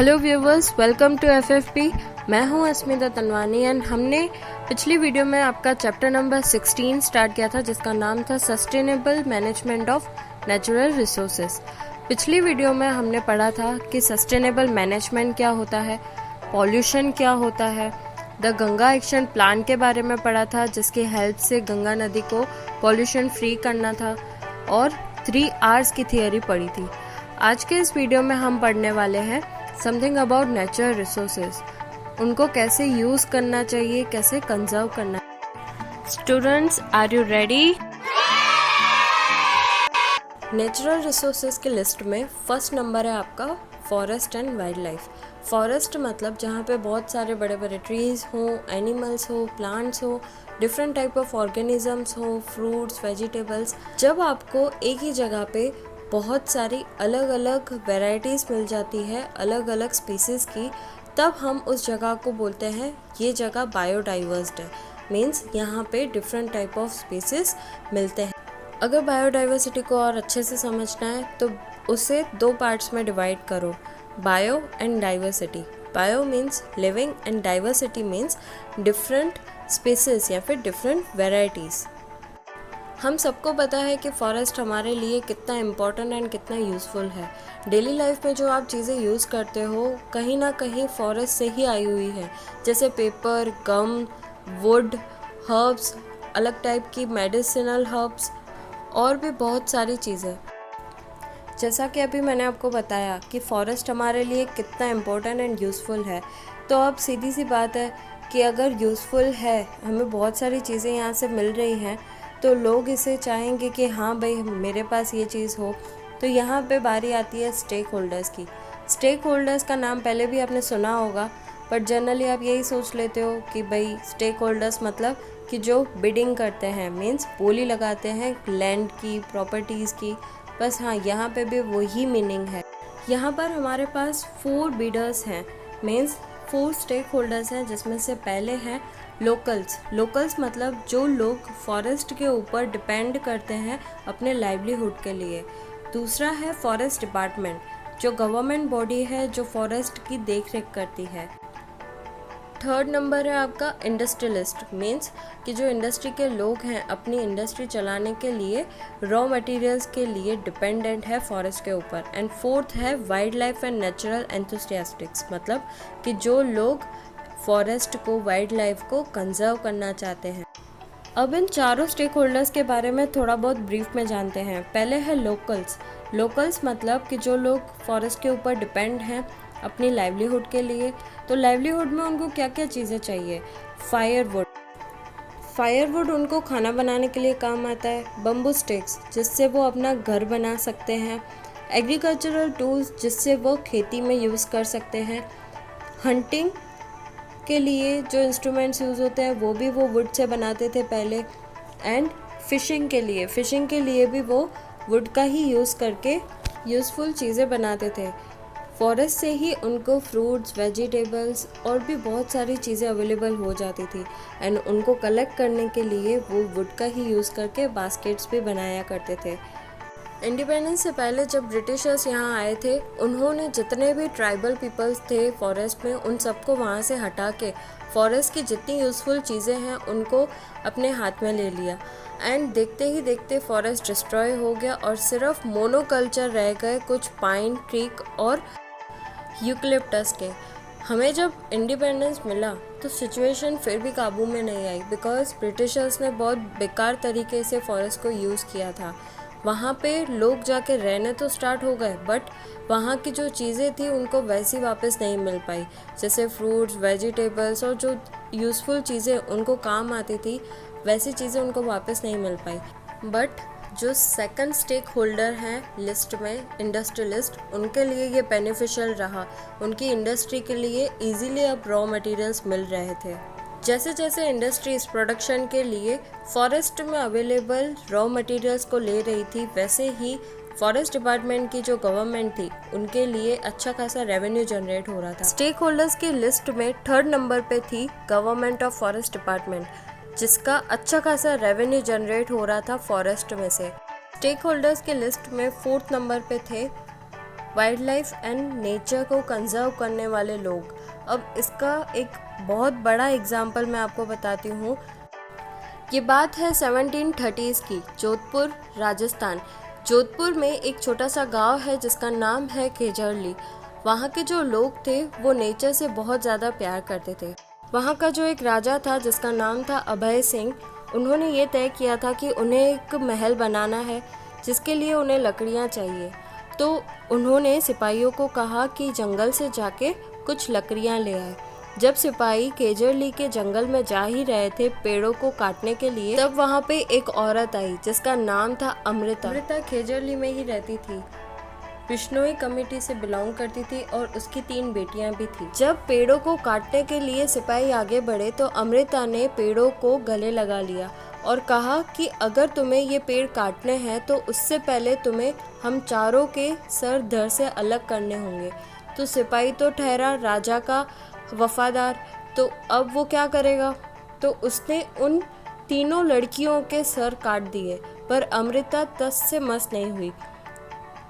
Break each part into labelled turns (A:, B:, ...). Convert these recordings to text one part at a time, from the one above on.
A: Hello viewers, welcome to FFP. मैं हूं अस्मिता Tanwani and हमने पिछली वीडियो में आपका चैप्टर नंबर 16 स्टार्ट किया था जिसका नाम था sustainable management of natural resources. पिछली वीडियो में हमने पढ़ा था कि सस्टेनेबल मैनेजमेंट क्या होता है, पॉल्यूशन क्या होता है, द गंगा एक्शन प्लान के बारे में पढ़ा था जिसकी हेल्प से गंगा नदी को पॉल्यूशन फ्री करना था और 3 R's की थियोरी पढ़ी थी। आज के इस वीडियो में हम पढ़ने वाले हैं समथिंग अबाउट नेचुरल रिसोर्सेज, उनको कैसे यूज करना चाहिए, कैसे कंजर्व करना है। Students, are you ready? Natural resources की लिस्ट में फर्स्ट नंबर है आपका forest and wildlife. Forest मतलब जहाँ पे बहुत सारे बड़े बड़े ट्रीज हो, एनिमल्स हो, प्लांट्स हो, डिफरेंट टाइप ऑफ ऑर्गेनिजम्स हो, फ्रूट्स, वेजिटेबल्स। जब आपको एक ही जगह पे बहुत सारी अलग अलग वैरायटीज़ मिल जाती है अलग अलग स्पीसीज़ की, तब हम उस जगह को बोलते हैं ये जगह बायोडाइवर्स्ड है। मीन्स यहाँ पे डिफरेंट टाइप ऑफ स्पीसीज़ मिलते हैं। अगर बायोडाइवर्सिटी को और अच्छे से समझना है तो उसे 2 पार्ट्स में डिवाइड करो, bio and diversity. Bio means living and diversity means different species या फिर डिफरेंट वेराइटीज़। हम सबको पता है कि फॉरेस्ट हमारे लिए कितना इम्पोर्टेंट एंड कितना यूज़फुल है। डेली लाइफ में जो आप चीज़ें यूज़ करते हो कहीं ना कहीं फॉरेस्ट से ही आई हुई है, जैसे पेपर, गम, वुड, हर्ब्स, अलग टाइप की मेडिसिनल हर्ब्स और भी बहुत सारी चीज़ें। जैसा कि अभी मैंने आपको बताया कि फॉरेस्ट हमारे लिए कितना इम्पोर्टेंट एंड यूज़फुल है, तो अब सीधी सी बात है कि अगर यूज़फुल है, हमें बहुत सारी चीज़ें यहाँ से मिल रही हैं, तो लोग इसे चाहेंगे कि हाँ भाई मेरे पास ये चीज़ हो। तो यहाँ पे बारी आती है स्टेक होल्डर्स की। स्टेक होल्डर्स का नाम पहले भी आपने सुना होगा, बट जनरली आप यही सोच लेते हो कि भाई स्टेक होल्डर्स मतलब कि जो बिडिंग करते हैं, मीन्स बोली लगाते हैं लैंड की, प्रॉपर्टीज़ की। बस हाँ, यहाँ पे भी वही मीनिंग है। यहाँ पर हमारे पास 4 बिडर्स हैं, मीन्स 4 स्टेक होल्डर्स हैं, जिसमें से पहले हैं लोकल्स। लोकल्स मतलब जो लोग फॉरेस्ट के ऊपर डिपेंड करते हैं अपने लाइवलीहुड के लिए। दूसरा है फॉरेस्ट डिपार्टमेंट, जो गवर्नमेंट बॉडी है जो फॉरेस्ट की देख रेख करती है। थर्ड नंबर है आपका इंडस्ट्रियलिस्ट, मीन्स कि जो इंडस्ट्री के लोग हैं अपनी इंडस्ट्री चलाने के लिए रॉ मटेरियल्स के लिए डिपेंडेंट है फॉरेस्ट के ऊपर। एंड फोर्थ है वाइल्ड लाइफ एंड नेचुरल एंथुसियास्टिक्स, मतलब कि जो लोग फॉरेस्ट को, वाइल्ड लाइफ को कंजर्व करना चाहते हैं। अब इन चारों स्टेक होल्डर्स के बारे में थोड़ा बहुत ब्रीफ में जानते हैं। पहले है लोकल्स। लोकल्स मतलब कि जो लोग फॉरेस्ट के ऊपर डिपेंड हैं अपनी लाइवलीहुड के लिए। तो लाइवलीहुड में उनको क्या क्या चीज़ें चाहिए? फायरवुड। फायरवुड उनको खाना बनाने के लिए काम आता है। बम्बू स्टिक्स, जिससे वो अपना घर बना सकते हैं। एग्रीकल्चरल टूल्स, जिससे वो खेती में यूज़ कर सकते हैं। हंटिंग के लिए जो इंस्ट्रूमेंट्स यूज़ होते हैं वो भी वो वुड से बनाते थे पहले। एंड फिशिंग के लिए भी वो वुड का ही यूज़ करके यूज़फुल चीज़ें बनाते थे। फॉरेस्ट से ही उनको फ्रूट्स, वेजिटेबल्स और भी बहुत सारी चीज़ें अवेलेबल हो जाती थी। एंड उनको कलेक्ट करने के लिए वो वुड का ही यूज़ करके बास्केट्स भी बनाया करते थे। इंडिपेंडेंस से पहले जब ब्रिटिशर्स यहाँ आए थे, उन्होंने जितने भी ट्राइबल पीपल्स थे फॉरेस्ट में उन सबको वहाँ से हटा के फॉरेस्ट की जितनी यूज़फुल चीज़ें हैं उनको अपने हाथ में ले लिया। एंड देखते ही देखते फॉरेस्ट डिस्ट्रॉय हो गया और सिर्फ मोनोकल्चर रह गए, कुछ पाइन, क्रीक और यूकलिप्टस के। हमें जब इंडिपेंडेंस मिला तो सिचुएशन फिर भी काबू में नहीं आई, बिकॉज ब्रिटिशर्स ने बहुत बेकार तरीके से फॉरेस्ट को यूज़ किया था। वहाँ पे लोग जाके रहने तो स्टार्ट हो गए, बट वहाँ की जो चीज़ें थी उनको वैसी वापस नहीं मिल पाई, जैसे फ्रूट्स, वेजिटेबल्स और जो यूज़फुल चीज़ें उनको काम आती थी वैसी चीज़ें उनको वापस नहीं मिल पाई। बट जो सेकंड स्टेक होल्डर हैं लिस्ट में, इंडस्ट्रियलिस्ट, उनके लिए ये बेनिफिशियल रहा। उनकी इंडस्ट्री के लिए ईजीली अब रॉ मटेरियल्स मिल रहे थे। जैसे जैसे इंडस्ट्रीज प्रोडक्शन के लिए फॉरेस्ट में अवेलेबल रॉ मटेरियल्स को ले रही थी, वैसे ही फॉरेस्ट डिपार्टमेंट की जो गवर्नमेंट थी उनके लिए अच्छा खासा रेवेन्यू जनरेट हो रहा था। स्टेक होल्डर्स की लिस्ट में 3rd नंबर पे थी गवर्नमेंट ऑफ फॉरेस्ट डिपार्टमेंट, जिसका अच्छा खासा रेवेन्यू जनरेट हो रहा था फॉरेस्ट में से। स्टेक होल्डर्स की लिस्ट में 4th नंबर पे थे वाइल्ड लाइफ एंड नेचर को कंजर्व करने वाले लोग। अब इसका एक बहुत बड़ा एग्जाम्पल मैं आपको बताती हूँ। ये बात है 1730s की, जोधपुर राजस्थान। जोधपुर में एक छोटा सा गांव है जिसका नाम है केजरली। वहाँ के जो लोग थे वो नेचर से बहुत ज़्यादा प्यार करते थे। वहाँ का जो एक राजा था जिसका नाम था अभय सिंह, उन्होंने ये तय किया था कि उन्हें एक महल बनाना है जिसके लिए उन्हें लकड़ियाँ चाहिए। तो उन्होंने सिपाहियों को कहा कि जंगल से जाके कुछ लकड़ियाँ ले आए। जब सिपाही केजरली के जंगल में जा ही रहे थे पेड़ों को काटने के लिए, तब वहाँ पे एक औरत आई जिसका नाम था अमृता। अमृता केजरली में ही रहती थी, बिश्नोई कम्युनिटी से बिलोंग करती थी और उसकी 3 बेटियां भी थी। जब पेड़ों को काटने के लिए सिपाही आगे बढ़े तो अमृता ने पेड़ों को गले लगा लिया और कहा कि अगर तुम्हें ये पेड़ काटने हैं तो उससे पहले तुम्हें हम चारों के सर धड़ से अलग करने होंगे। तो सिपाही तो ठहरा राजा का वफादार, तो अब वो क्या करेगा? तो उसने उन तीनों लड़कियों के सर काट दिए, पर अमृता तस से मस नहीं हुई।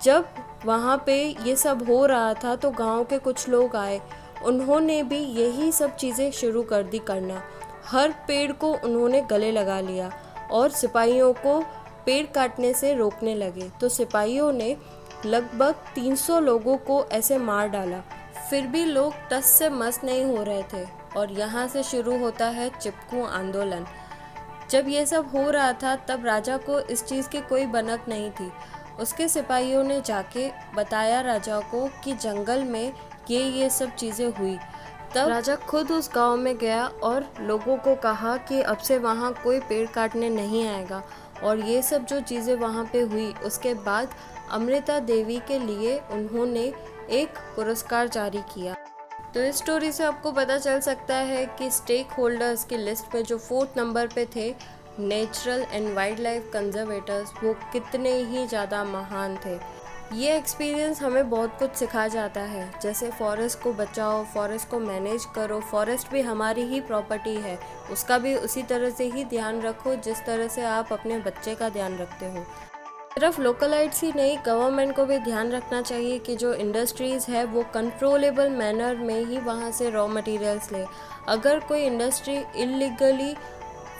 A: जब वहाँ पे ये सब हो रहा था तो गांव के कुछ लोग आए, उन्होंने भी यही सब चीज़ें शुरू कर दी करना। हर पेड़ को उन्होंने गले लगा लिया और सिपाहियों को पेड़ काटने से रोकने लगे। तो सिपाहियों ने लगभग 300 लोगों को ऐसे मार डाला। फिर भी लोग टस से मस नहीं हो रहे थे और यहाँ से शुरू होता है चिपकू आंदोलन। जब ये सब हो रहा था तब राजा को इस चीज़ की कोई भनक नहीं थी। उसके सिपाहियों ने जाके बताया राजा को कि जंगल में ये सब चीज़ें हुई। तब राजा खुद उस गांव में गया और लोगों को कहा कि अब से वहाँ कोई पेड़ काटने नहीं आएगा। और ये सब जो चीज़ें वहाँ पे हुई, उसके बाद अमृता देवी के लिए उन्होंने एक पुरस्कार जारी किया। तो इस स्टोरी से आपको पता चल सकता है कि स्टेक होल्डर्स की लिस्ट में जो 4th नंबर पे थे natural and wild life conservators, वो कितने ही ज़्यादा महान थे। ये एक्सपीरियंस हमें बहुत कुछ सिखा जाता है, जैसे फॉरेस्ट को बचाओ, फॉरेस्ट को मैनेज करो। फॉरेस्ट भी हमारी ही प्रॉपर्टी है, उसका भी उसी तरह से ही ध्यान रखो जिस तरह से आप अपने बच्चे का ध्यान रखते हो। सिर्फ लोकलाइट्स ही नहीं, गवर्नमेंट को भी ध्यान रखना चाहिए कि जो इंडस्ट्रीज़ है वो कंट्रोलेबल मैनर में ही वहाँ से रॉ मटेरियल्स ले। अगर कोई इंडस्ट्री इलीगली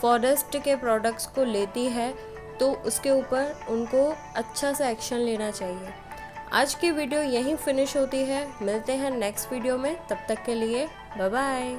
A: फॉरेस्ट के प्रोडक्ट्स को लेती है तो उसके ऊपर उनको अच्छा सा एक्शन लेना चाहिए। आज की वीडियो यहीं फिनिश होती है, मिलते हैं नेक्स्ट वीडियो में, तब तक के लिए बाय बाय।